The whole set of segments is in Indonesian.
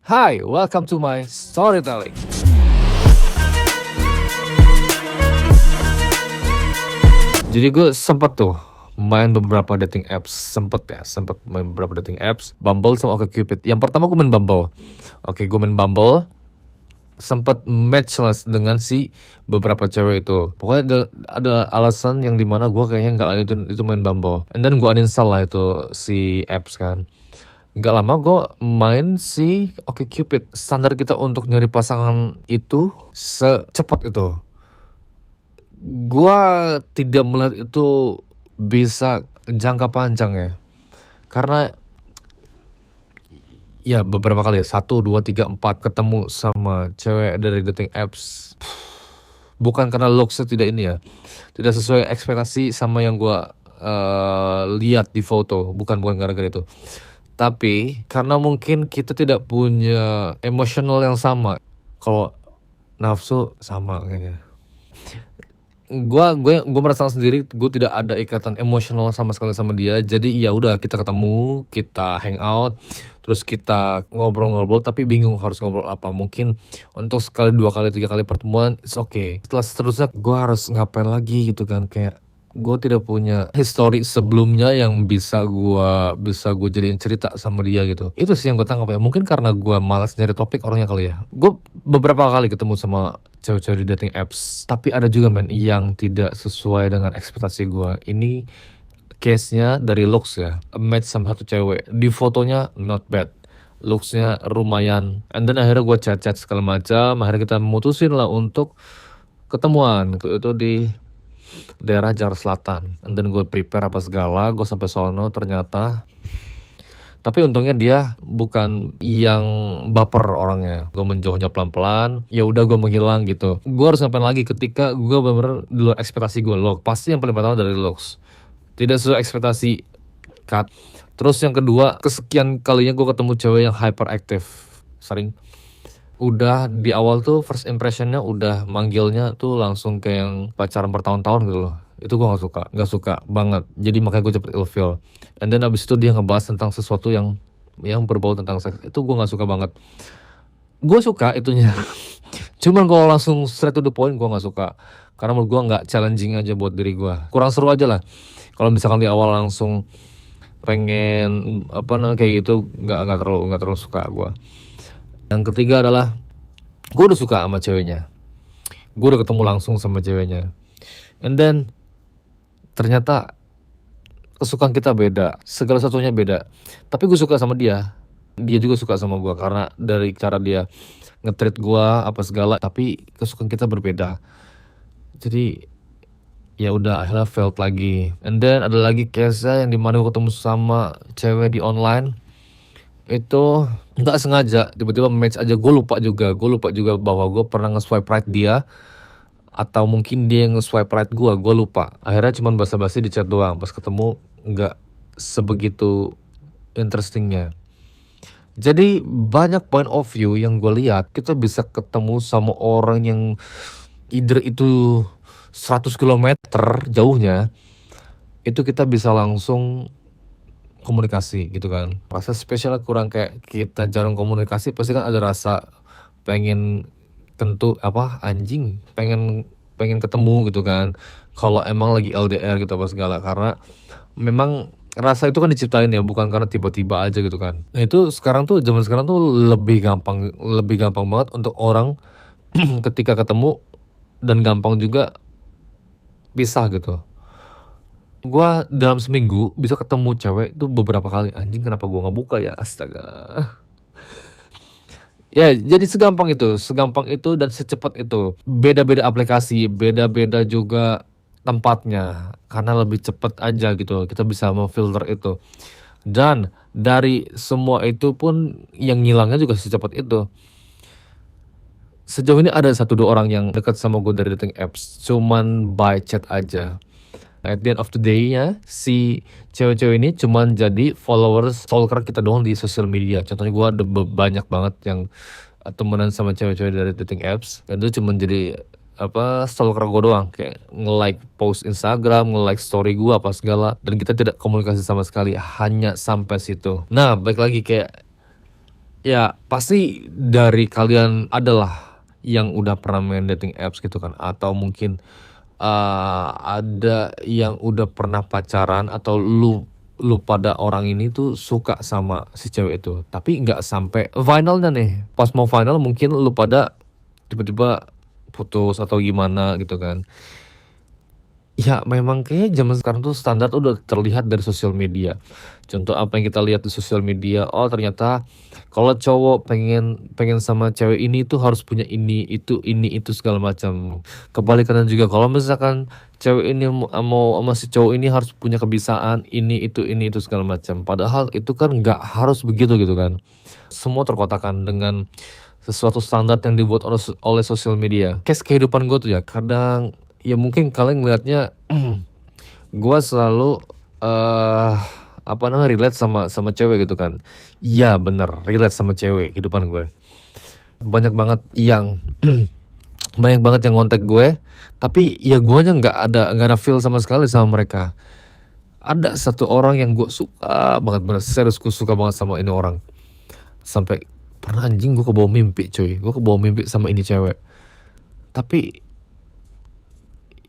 Hi, welcome to my storytelling. Jadi gue sempet tuh main beberapa dating apps, sempet main beberapa dating apps, Bumble sama OkCupid. Yang pertama gue main Bumble. Oke, gue main Bumble, sempet match lah dengan si beberapa cewek itu. Pokoknya ada alasan yang dimana gue kayaknya nggak lanjutin itu main Bumble. And then gue uninstall lah itu si apps kan. Nggak lama gue main si OkCupid. Standar kita untuk nyari pasangan itu secepat itu. Gua tidak melihat itu bisa jangka panjang ya. Karena ya beberapa kali ya, 1, 2, 3, 4 ketemu sama cewek dari dating apps. Bukan karena looks-nya tidak ini ya, tidak sesuai ekspektasi sama yang gua lihat di foto, bukan gara-gara itu. Tapi karena mungkin kita tidak punya emosional yang sama. Kalau nafsu sama kayaknya. Gue merasa sendiri gue tidak ada ikatan emosional sama sekali sama dia. Jadi ya udah, kita ketemu, kita hangout, terus kita ngobrol-ngobrol tapi bingung harus ngobrol apa. Mungkin untuk sekali, 2 kali, 3 kali pertemuan it's okay. Setelah seterusnya gue harus ngapain lagi gitu kan, kayak gue tidak punya history sebelumnya yang bisa gue jadiin cerita sama dia gitu. Itu sih yang gue tangkap ya. Mungkin karena gue malas nyari topik orangnya kali ya. Gue beberapa kali ketemu sama cewek-cewek di dating apps, tapi ada juga men yang tidak sesuai dengan ekspektasi gue. Ini case-nya dari looks ya. Match sama satu cewek, di fotonya not bad, looks-nya lumayan, and then akhirnya gue chat-chat segala macam. Akhirnya kita memutusin lah untuk ketemuan. Itu di daerah Jakarta Selatan. And then gue prepare apa segala, gue sampai sono ternyata. Tapi untungnya dia bukan yang baper orangnya. Gue menjauhnya pelan-pelan. Ya udah, gue menghilang gitu. Gue harus ngapain lagi ketika gue bener-bener di luar ekspektasi gue. Look, pasti yang paling pertama dari looks, tidak sesuai ekspektasi, cut. Terus yang kedua, kesekian kalinya gue ketemu cewek yang hyperactive. Sering udah di awal tuh first impressionnya udah manggilnya tuh langsung kayak yang pacaran bertahun-tahun gitu loh. Itu gue nggak suka banget. Jadi makanya gue cepet ilfeel. And then abis itu dia ngebahas tentang sesuatu yang berbau tentang seks. Itu gue nggak suka banget. Gue suka itunya, cuman kalau langsung straight to the point gue nggak suka. Karena menurut gue nggak challenging aja buat diri gue. Kurang seru aja lah. Kalau misalkan di awal langsung pengen apa namanya kayak gitu, nggak terlalu suka gue. Yang ketiga adalah gue udah suka sama ceweknya, gue udah ketemu langsung sama ceweknya, and then ternyata kesukaan kita beda, segala satunya beda. Tapi gue suka sama dia, dia juga suka sama gue karena dari cara dia nge-treat gue apa segala. Tapi kesukaan kita berbeda, jadi ya udah akhirnya failed lagi. And then ada lagi case-nya yang dimana gue ketemu sama cewek di online. Itu nggak sengaja tiba-tiba match aja. Gue lupa juga bahwa gue pernah nge-swipe right dia, atau mungkin dia yang nge-swipe right gue lupa. Akhirnya cuman basa-basi di chat doang, pas ketemu nggak sebegitu interestingnya. Jadi banyak point of view yang gue lihat. Kita bisa ketemu sama orang yang either itu 100 km jauhnya, itu kita bisa langsung komunikasi gitu kan. Rasa spesialnya kurang, kayak kita jarang komunikasi pasti kan ada rasa pengen anjing, pengen ketemu gitu kan. Kalau emang lagi LDR gitu apa segala, karena memang rasa itu kan diciptain ya, bukan karena tiba-tiba aja gitu kan. Nah itu zaman sekarang tuh lebih gampang banget untuk orang ketika ketemu, dan gampang juga pisah gitu. Gua dalam seminggu bisa ketemu cewek itu beberapa kali. Anjing, kenapa gua nggak buka ya, astaga. Ya jadi segampang itu dan secepat itu. Beda-beda aplikasi, beda-beda juga tempatnya, karena lebih cepat aja gitu kita bisa memfilter itu. Dan dari semua itu pun yang ngilangnya juga secepat itu. Sejauh ini ada 1-2 orang yang dekat sama gue dari dating apps, cuman by chat aja. At the end of the day ya, si cewek-cewek ini cuman jadi followers, stalker kita doang di sosial media. Contohnya gue ada banyak banget yang temenan sama cewek-cewek dari dating apps, dan itu cuman jadi stalker gue doang, kayak nge-like post Instagram, nge-like story gue apa segala, dan kita tidak komunikasi sama sekali, hanya sampai situ. Nah balik lagi, kayak Ya pasti dari kalian adalah yang udah pernah main dating apps gitu kan, atau mungkin ada yang udah pernah pacaran, atau lu pada orang ini tuh suka sama si cewek itu, tapi nggak sampai finalnya nih. Pas mau final mungkin lu pada tiba-tiba putus atau gimana gitu kan. Ya memang kayaknya zaman sekarang tuh standar udah terlihat dari sosial media. Contoh apa yang kita lihat di sosial media, oh ternyata kalau cowok pengen pengen sama cewek ini tuh harus punya ini itu segala macam. Kebalikannya juga, kalau misalkan cewek ini mau sama si cowok ini harus punya kebiasaan ini itu segala macam. Padahal itu kan nggak harus begitu gitu kan. Semua terkotakan dengan sesuatu standar yang dibuat oleh sosial media. Case kehidupan gue tuh ya, kadang ya mungkin kalian ngelihatnya gue selalu apa namanya relate sama cewek gitu kan. Iya bener, relate sama cewek kehidupan gue. Banyak banget yang banyak banget yang ngontek gue, tapi ya guanya nggak ada feel sama sekali sama mereka. Ada satu orang yang gue suka banget, bener serius gue suka banget sama ini orang. Sampai pernah anjing gue kebawa mimpi cuy, gue kebawa mimpi sama ini cewek. Tapi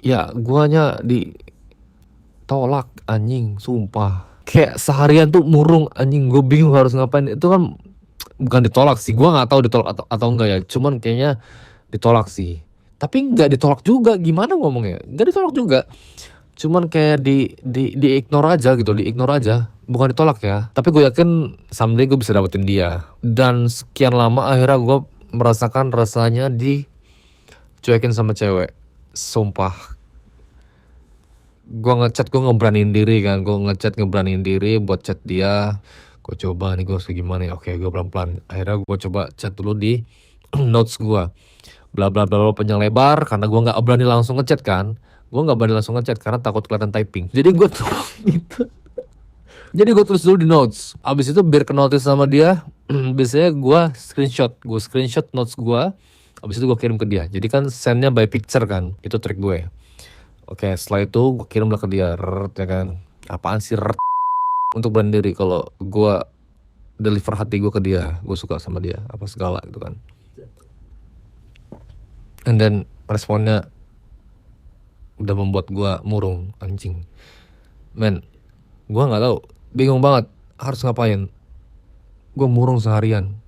ya guanya ditolak anjing, sumpah. Kayak seharian tuh murung anjing, gue bingung harus ngapain. Itu kan bukan ditolak sih, gue nggak tahu ditolak atau enggak ya. Cuman kayaknya ditolak sih. Tapi nggak ditolak juga, gimana ngomongnya? Nggak ditolak juga. Cuman kayak di ignore aja gitu, di ignore aja. Bukan ditolak ya. Tapi gue yakin someday gue bisa dapetin dia. Dan sekian lama akhirnya gue merasakan rasanya dicuekin sama cewek. Sumpah. Gue ngechat, gue ngeberaniin diri kan, gue ngechat ngeberaniin diri buat chat dia. Gue coba nih gue harus gimana ya, oke gue pelan-pelan. Akhirnya gue coba chat dulu di notes gue, bla bla bla bla panjang lebar, karena gue nggak berani langsung ngechat kan. Gue nggak berani langsung ngechat karena takut kelihatan typing, jadi gue tuh gitu. Jadi gue tulis dulu di notes, abis itu biar ke notice sama dia. Biasanya gue screenshot notes gue, abis itu gue kirim ke dia. Jadi kan sendnya by picture kan, itu trik gue. Oke, setelah itu gue kirim lah ke dia, ya kan. Apaan sih untuk brand diri kalau gue deliver hati gue ke dia, gue suka sama dia, apa segala gitu kan. And then responnya udah membuat gue murung anjing. Men, gue nggak tahu, bingung banget harus ngapain. Gue murung seharian.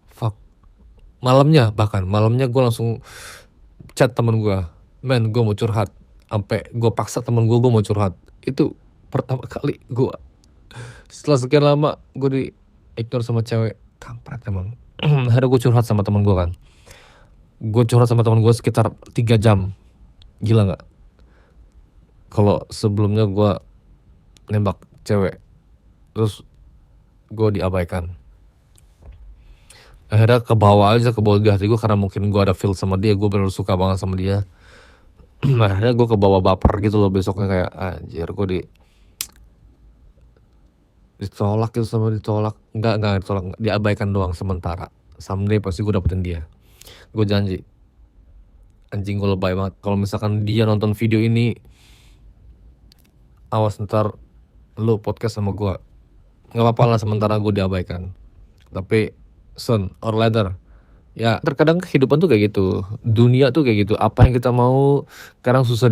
Fuck. Malamnya gue langsung chat temen gue. Men, gue mau curhat. Sampai gue paksa temen gue mau curhat. Itu pertama kali gue setelah sekian lama gue di ignore sama cewek. Kampret emang. Akhirnya gue curhat sama temen gue kan. Gue curhat sama temen gue sekitar 3 jam. Gila nggak? Kalau sebelumnya gue nembak cewek, terus gue diabaikan. Akhirnya ke bawah di hati gue, karena mungkin gue ada feel sama dia, gue bener suka banget sama dia. Akhirnya gue ke bawah baper gitu loh, besoknya kayak anjir gue ditolak gitu, sama ditolak nggak ditolak, diabaikan doang sementara. Someday pasti gue dapetin dia, gue janji. Anjing gue lebay banget. Kalau misalkan dia nonton video ini, awas ntar lu podcast sama gue. Nggak apa-apa lah sementara gue diabaikan, tapi soon or later. Ya terkadang kehidupan tuh kayak gitu, dunia tuh kayak gitu. Apa yang kita mau kadang susah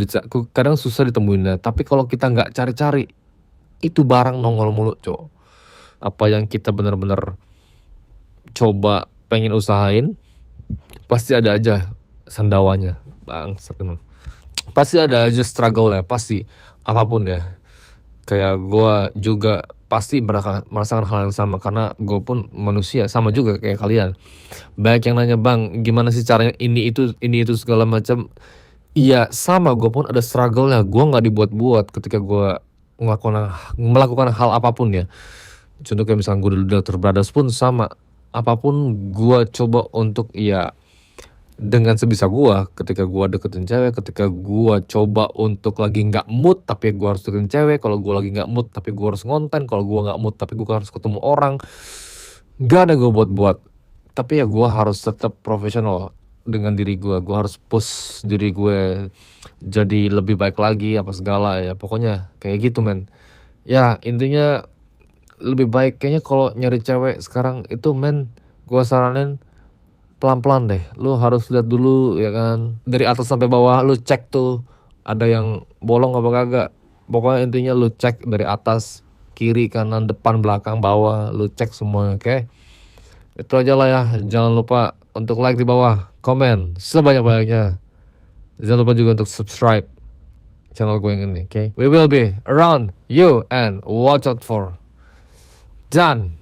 ditemuin. Tapi kalau kita nggak cari-cari, itu barang nongol mulu cowok. Apa yang kita bener-bener coba pengen usahain, pasti ada aja sendawanya. Bangsat emang. Pasti ada aja struggle ya, pasti apapun ya. Kayak gue juga pasti merasakan hal yang sama, karena gue pun manusia sama juga kayak kalian. Banyak yang nanya, bang gimana sih caranya ini itu segala macam. Iya sama, gue pun ada struggle-nya. Gue nggak dibuat-buat ketika gue melakukan hal apapun ya. Contoh kayak misalnya gue dulu Dr. Brothers pun sama. Apapun gue coba untuk ya dengan sebisa gue. Ketika gue deketin cewek, ketika gue coba untuk lagi nggak mood tapi gue harus deketin cewek. Kalau gue lagi nggak mood tapi gue harus ngonten. Kalau gue nggak mood tapi gue harus ketemu orang. Gak ada gue buat-buat. Tapi ya gue harus tetap profesional dengan diri gue. Gue harus push diri gue jadi lebih baik lagi apa segala ya. Pokoknya kayak gitu men. Ya intinya lebih baik kayaknya kalau nyari cewek sekarang itu men, Gua saranin pelan-pelan deh, lu harus lihat dulu ya kan, dari atas sampai bawah lu cek tuh ada yang bolong apa kagak. Pokoknya intinya lu cek dari atas, kiri, kanan, depan, belakang, bawah, lu cek semua, oke? Itu aja lah ya, jangan lupa untuk like di bawah, komen sebanyak-banyaknya. Jangan lupa juga untuk subscribe channel gue yang ini, oke? We will be around you and watch out for. Done.